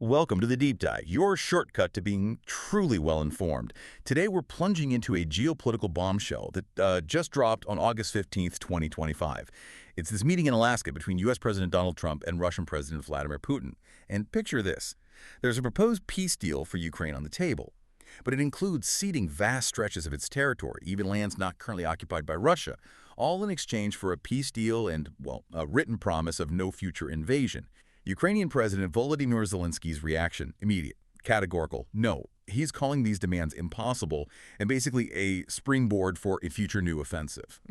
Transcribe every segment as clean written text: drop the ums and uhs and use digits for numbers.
Welcome to the Deep Dive, your shortcut to being truly well-informed. Today we're plunging into a geopolitical bombshell that just dropped on August 15th, 2025. It's this meeting in Alaska between U.S. President Donald Trump and Russian President Vladimir Putin. And picture this. There's a proposed peace deal for Ukraine on the table, but it includes ceding vast stretches of its territory, even lands not currently occupied by Russia, all in exchange for a peace deal and, well, a written promise of no future invasion. Ukrainian President Volodymyr Zelenskyy's reaction, immediate, categorical, no. He's calling these demands impossible and basically a springboard for a future new offensive.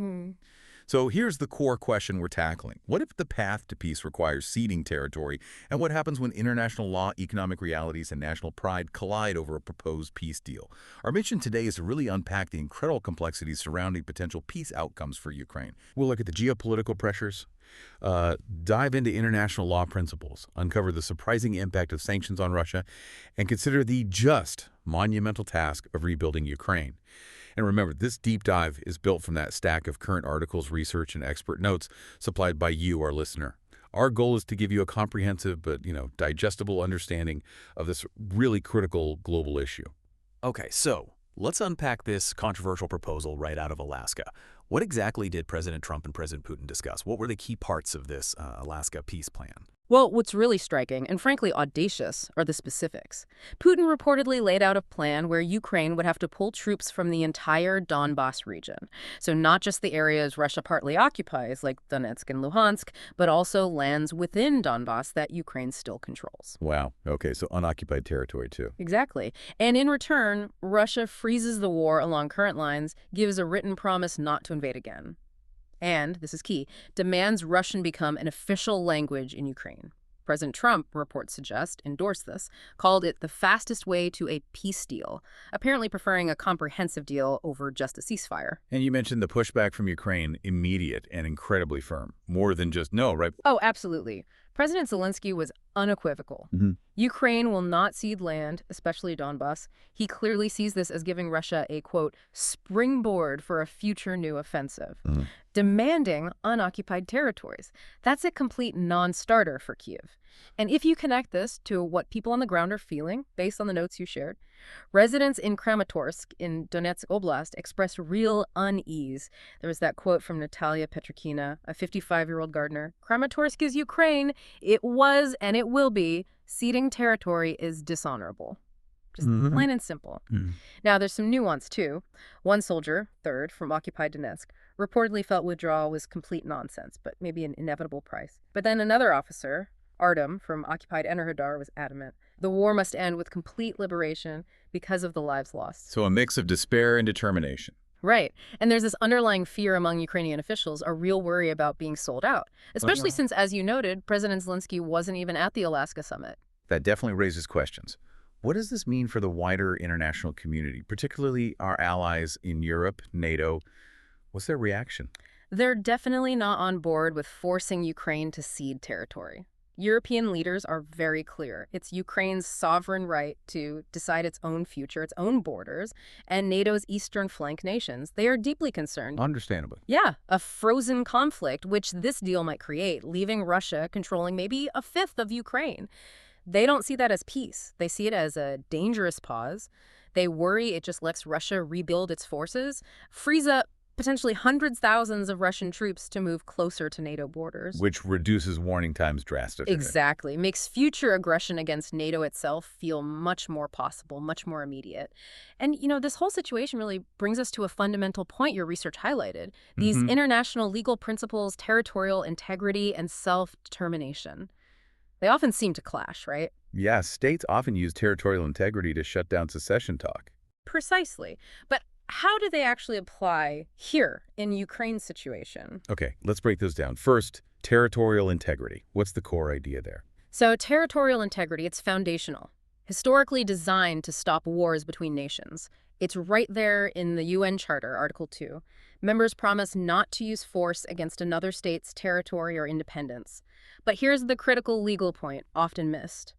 So here's the core question we're tackling. What if the path to peace requires ceding territory, and what happens when international law, economic realities, and national pride collide over a proposed peace deal? Our mission today is to really unpack the incredible complexities surrounding potential peace outcomes for Ukraine. We'll look at the geopolitical pressures, dive into international law principles, uncover the surprising impact of sanctions on Russia, and consider the just monumental task of rebuilding Ukraine. And remember, this deep dive is built from that stack of current articles, research, and expert notes supplied by you, our listener. Our goal is to give you a comprehensive but, digestible understanding of this really critical global issue. Okay, so let's unpack this controversial proposal right out of Alaska. What exactly did President Trump and President Putin discuss? What were the key parts of this Alaska peace plan? Well, what's really striking, and frankly audacious, are the specifics. Putin reportedly laid out a plan where Ukraine would have to pull troops from the entire Donbas region. So not just the areas Russia partly occupies, like Donetsk and Luhansk, but also lands within Donbas that Ukraine still controls. Wow. Okay, so unoccupied territory, too. Exactly. And in return, Russia freezes the war along current lines, gives a written promise not to invade again. And, this is key, demands Russian become an official language in Ukraine. President Trump, reports suggest, endorsed this, called it the fastest way to a peace deal, apparently preferring a comprehensive deal over just a ceasefire. And you mentioned the pushback from Ukraine, immediate and incredibly firm. More than just no, right? Oh, absolutely. President Zelenskyy was unequivocal. Ukraine will not cede land, especially Donbas. He clearly sees this as giving Russia a, quote, springboard for a future new offensive, demanding unoccupied territories. That's a complete non-starter for Kyiv. And if you connect this to what people on the ground are feeling, based on the notes you shared, residents in Kramatorsk in Donetsk Oblast expressed real unease. There was that quote from Natalia Petrikina, a 55-year-old gardener. Kramatorsk is Ukraine. It was and it will be. Ceding territory is dishonorable. Just plain and simple. Now, there's some nuance, too. One soldier, third, from occupied Donetsk, reportedly felt withdrawal was complete nonsense, but maybe an inevitable price. But then another officer, Artem, from occupied Enerhodar, was adamant. The war must end with complete liberation because of the lives lost. So a mix of despair and determination. Right. And there's this underlying fear among Ukrainian officials, a real worry about being sold out, especially since, as you noted, President Zelenskyy wasn't even at the Alaska summit. That definitely raises questions. What does this mean for the wider international community, particularly our allies in Europe, NATO? What's their reaction? They're definitely not on board with forcing Ukraine to cede territory. European leaders are very clear. It's Ukraine's sovereign right to decide its own future, its own borders, and NATO's eastern flank nations. They are deeply concerned. Understandably. Yeah, a frozen conflict, which this deal might create, leaving Russia controlling maybe a fifth of Ukraine. They don't see that as peace. They see it as a dangerous pause. They worry it just lets Russia rebuild its forces, frees up potentially hundreds, thousands of Russian troops to move closer to NATO borders. Which reduces warning times drastically. Exactly. Makes future aggression against NATO itself feel much more possible, much more immediate. And, this whole situation really brings us to a fundamental point your research highlighted. These international legal principles, territorial integrity, and self-determination. They often seem to clash, right? Yeah, states often use territorial integrity to shut down secession talk. Precisely. But how do they actually apply here in Ukraine's situation? Okay, let's break those down. First, territorial integrity. What's the core idea there? So territorial integrity, it's foundational, historically designed to stop wars between nations. It's right there in the UN Charter, Article 2. Members promise not to use force against another state's territory or independence. But here's the critical legal point, often missed.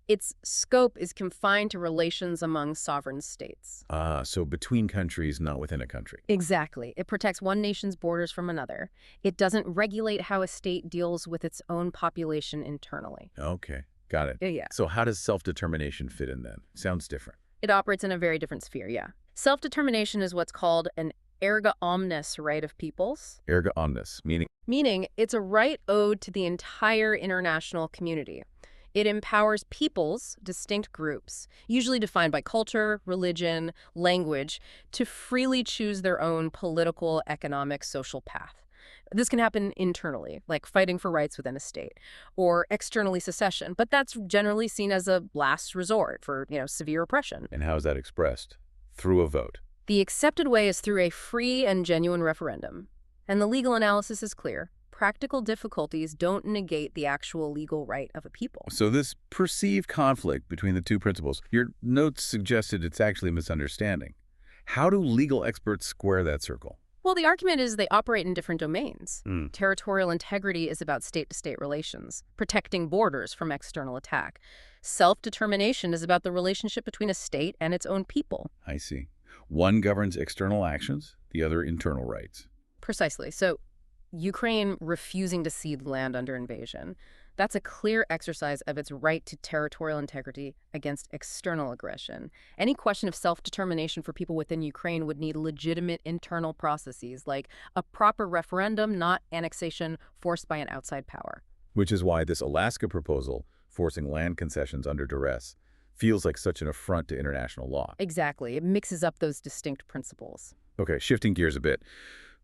Its scope is confined to relations among sovereign states. So between countries, not within a country. Exactly. It protects one nation's borders from another. It doesn't regulate how a state deals with its own population internally. Okay. Got it. Yeah. So how does self-determination fit in then? Sounds different. It operates in a very different sphere, yeah. Self-determination is what's called an erga omnes right of peoples. Erga omnes, meaning? Meaning it's a right owed to the entire international community. It empowers peoples, distinct groups, usually defined by culture, religion, language, to freely choose their own political, economic, social path. This can happen internally, like fighting for rights within a state, or externally secession, but that's generally seen as a last resort for, severe oppression. And how is that expressed? Through a vote. The accepted way is through a free and genuine referendum. And the legal analysis is clear. Practical difficulties don't negate the actual legal right of a people. So this perceived conflict between the two principles, your notes suggested it's actually a misunderstanding. How do legal experts square that circle? Well, the argument is they operate in different domains. Territorial integrity is about state-to-state relations, protecting borders from external attack. Self-determination is about the relationship between a state and its own people. I see. One governs external actions, the other internal rights. Precisely. So Ukraine refusing to cede land under invasion, that's a clear exercise of its right to territorial integrity against external aggression. Any question of self-determination for people within Ukraine would need legitimate internal processes, like a proper referendum, not annexation forced by an outside power. Which is why this Alaska proposal, forcing land concessions under duress, feels like such an affront to international law. Exactly. It mixes up those distinct principles. Okay, shifting gears a bit.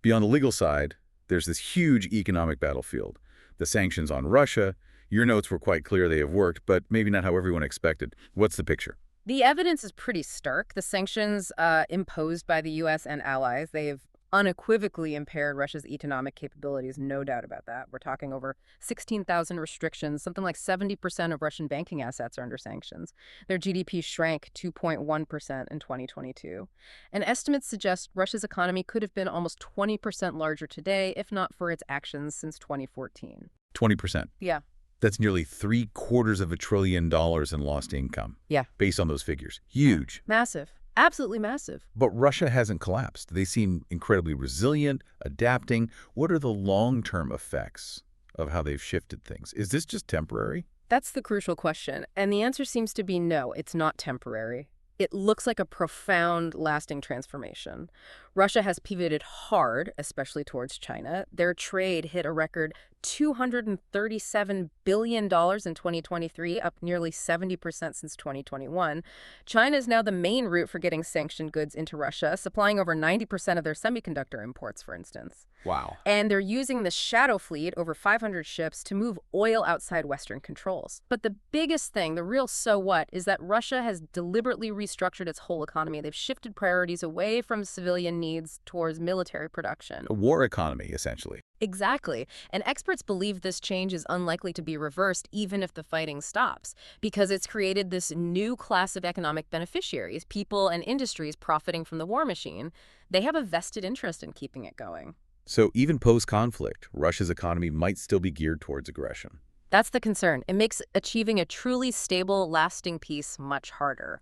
Beyond the legal side, there's this huge economic battlefield. The sanctions on Russia, your notes were quite clear they have worked, but maybe not how everyone expected. What's the picture? The evidence is pretty stark. The sanctions imposed by the U.S. and allies, they have unequivocally impaired Russia's economic capabilities, no doubt about that. We're talking over 16,000 restrictions. Something like 70% of Russian banking assets are under sanctions. Their GDP shrank 2.1% in 2022. And estimates suggest Russia's economy could have been almost 20% larger today, if not for its actions since 2014. 20%. Yeah. That's nearly $750 billion in lost income. Yeah. Based on those figures. Huge. Massive. Absolutely massive. But Russia hasn't collapsed. They seem incredibly resilient, adapting. What are the long-term effects of how they've shifted things? Is this just temporary? That's the crucial question. And the answer seems to be no, it's not temporary. It looks like a profound, lasting transformation. Russia has pivoted hard, especially towards China. Their trade hit a record $237 billion in 2023, up nearly 70% since 2021. China is now the main route for getting sanctioned goods into Russia, supplying over 90% of their semiconductor imports, for instance. Wow. And they're using the shadow fleet, over 500 ships, to move oil outside Western controls. But the biggest thing, the real so what, is that Russia has deliberately restructured its whole economy. They've shifted priorities away from civilian needs towards military production. A war economy, essentially. Exactly. And experts believe this change is unlikely to be reversed even if the fighting stops, because it's created this new class of economic beneficiaries, people and industries profiting from the war machine. They have a vested interest in keeping it going. So even post-conflict, Russia's economy might still be geared towards aggression. That's the concern. It makes achieving a truly stable, lasting peace much harder.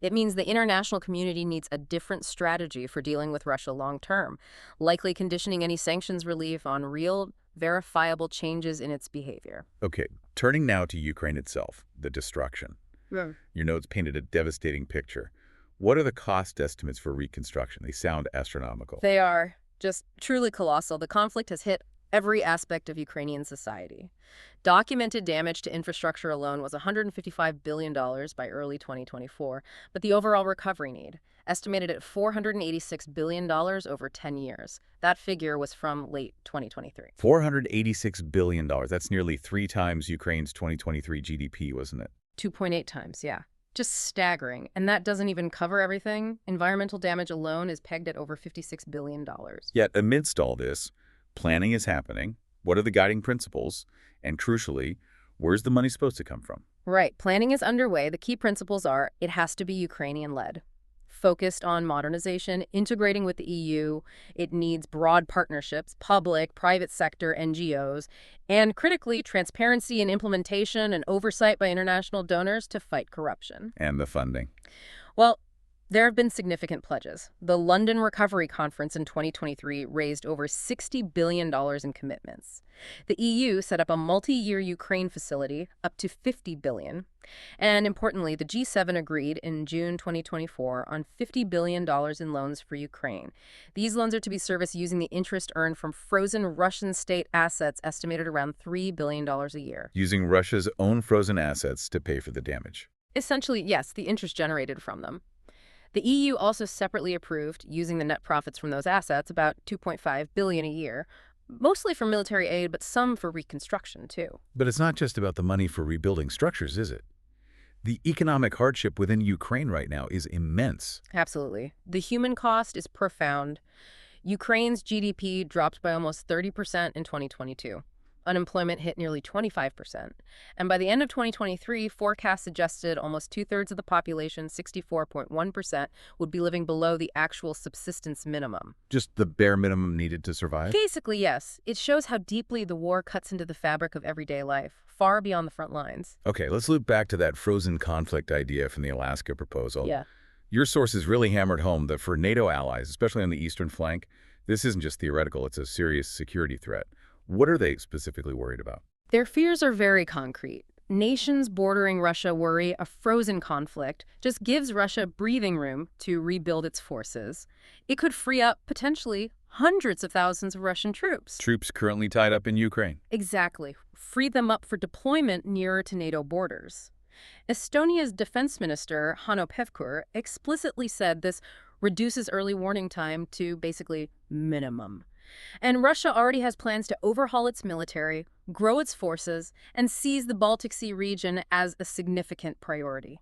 It means the international community needs a different strategy for dealing with Russia long-term, likely conditioning any sanctions relief on real, verifiable changes in its behavior. Okay, turning now to Ukraine itself, the destruction. Yeah. Your notes painted a devastating picture. What are the cost estimates for reconstruction? They sound astronomical. They are just truly colossal. The conflict has hit every aspect of Ukrainian society. Documented damage to infrastructure alone was $155 billion by early 2024, but the overall recovery need, estimated at $486 billion over 10 years. That figure was from late 2023. $486 billion. That's nearly 3 times Ukraine's 2023 GDP, wasn't it? 2.8 times, yeah. Just staggering. And that doesn't even cover everything. Environmental damage alone is pegged at over $56 billion. Yet amidst all this, planning is happening. What are the guiding principles? And crucially, where's the money supposed to come from? Right. Planning is underway. The key principles are it has to be Ukrainian-led, focused on modernization, integrating with the EU. It needs broad partnerships, public, private sector, NGOs, and critically, transparency in implementation and oversight by international donors to fight corruption. And the funding. Well, There have been significant pledges. The London Recovery Conference in 2023 raised over $60 billion in commitments. The EU set up a multi-year Ukraine facility up to $50 billion. And importantly, the G7 agreed in June 2024 on $50 billion in loans for Ukraine. These loans are to be serviced using the interest earned from frozen Russian state assets estimated around $3 billion a year. Using Russia's own frozen assets to pay for the damage. Essentially, yes, the interest generated from them. The EU also separately approved, using the net profits from those assets, about $2.5 billion a year, mostly for military aid, but some for reconstruction, too. But it's not just about the money for rebuilding structures, is it? The economic hardship within Ukraine right now is immense. Absolutely. The human cost is profound. Ukraine's GDP dropped by almost 30% in 2022. Unemployment hit nearly 25%. And by the end of 2023, forecasts suggested almost two-thirds of the population, 64.1%, would be living below the actual subsistence minimum. Just the bare minimum needed to survive? Basically, yes. It shows how deeply the war cuts into the fabric of everyday life, far beyond the front lines. Okay, let's loop back to that frozen conflict idea from the Alaska proposal. Yeah. Your sources really hammered home that for NATO allies, especially on the eastern flank, this isn't just theoretical, it's a serious security threat. What are they specifically worried about? Their fears are very concrete. Nations bordering Russia worry a frozen conflict just gives Russia breathing room to rebuild its forces. It could free up, potentially, hundreds of thousands of Russian troops. Troops currently tied up in Ukraine. Exactly. Free them up for deployment nearer to NATO borders. Estonia's defense minister, Hanno Pevkur, explicitly said this reduces early warning time to basically minimum. And Russia already has plans to overhaul its military, grow its forces, and seize the Baltic Sea region as a significant priority.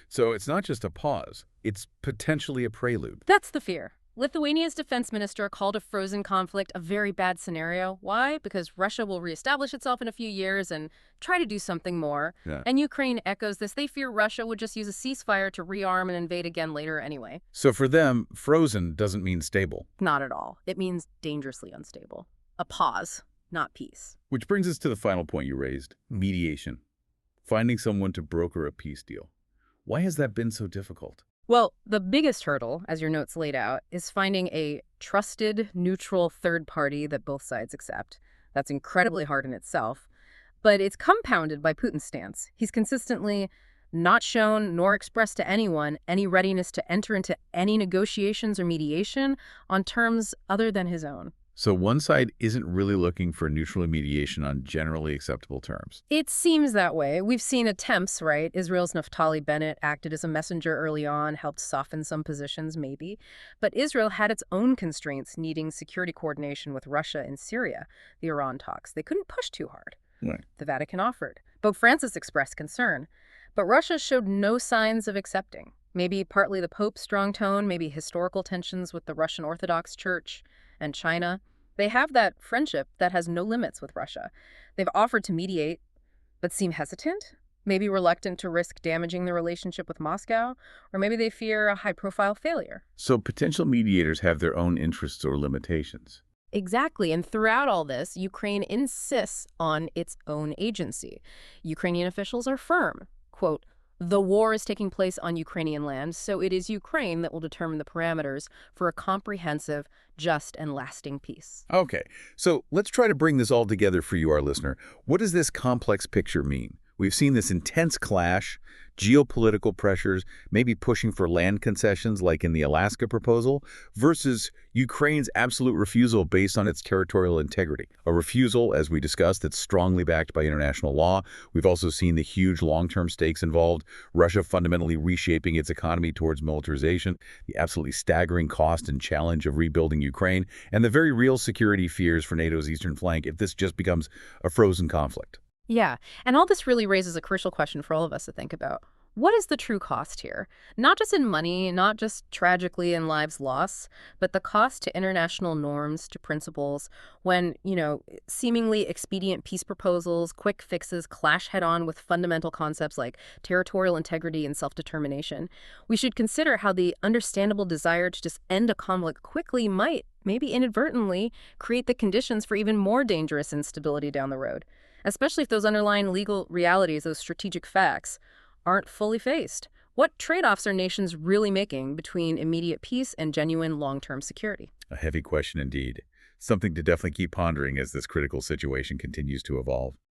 So it's not just a pause, it's potentially a prelude. That's the fear. Lithuania's defense minister called a frozen conflict a very bad scenario. Why? Because Russia will reestablish itself in a few years and try to do something more. Yeah. And Ukraine echoes this. They fear Russia would just use a ceasefire to rearm and invade again later anyway. So for them, frozen doesn't mean stable. Not at all. It means dangerously unstable. A pause, not peace. Which brings us to the final point you raised, mediation. Finding someone to broker a peace deal. Why has that been so difficult? Well, the biggest hurdle, as your notes laid out, is finding a trusted, neutral third party that both sides accept. That's incredibly hard in itself. But it's compounded by Putin's stance. He's consistently not shown nor expressed to anyone any readiness to enter into any negotiations or mediation on terms other than his own. So one side isn't really looking for neutral mediation on generally acceptable terms. It seems that way. We've seen attempts, right? Israel's Naftali Bennett acted as a messenger early on, helped soften some positions, maybe. But Israel had its own constraints, needing security coordination with Russia in Syria, the Iran talks. They couldn't push too hard. Right. The Vatican offered. Pope Francis expressed concern. But Russia showed no signs of accepting. Maybe partly the Pope's strong tone, maybe historical tensions with the Russian Orthodox Church and China. They have that friendship that has no limits with Russia. They've offered to mediate, but seem hesitant, maybe reluctant to risk damaging the relationship with Moscow, or maybe they fear a high-profile failure. So potential mediators have their own interests or limitations. Exactly, and throughout all this, Ukraine insists on its own agency. Ukrainian officials are firm. Quote, "The war is taking place on Ukrainian land, so it is Ukraine that will determine the parameters for a comprehensive, just, and lasting peace." Okay, so let's try to bring this all together for you, our listener. What does this complex picture mean? We've seen this intense clash, geopolitical pressures, maybe pushing for land concessions like in the Alaska proposal, versus Ukraine's absolute refusal based on its territorial integrity. A refusal, as we discussed, that's strongly backed by international law. We've also seen the huge long-term stakes involved, Russia fundamentally reshaping its economy towards militarization, the absolutely staggering cost and challenge of rebuilding Ukraine, and the very real security fears for NATO's eastern flank if this just becomes a frozen conflict. Yeah, and all this really raises a crucial question for all of us to think about. What is the true cost here? Not just in money, not just tragically in lives lost, but the cost to international norms, to principles, when, seemingly expedient peace proposals, quick fixes clash head-on with fundamental concepts like territorial integrity and self-determination. We should consider how the understandable desire to just end a conflict quickly might, maybe inadvertently, create the conditions for even more dangerous instability down the road, especially if those underlying legal realities, those strategic facts, aren't fully faced. What trade-offs are nations really making between immediate peace and genuine long-term security? A heavy question indeed. Something to definitely keep pondering as this critical situation continues to evolve.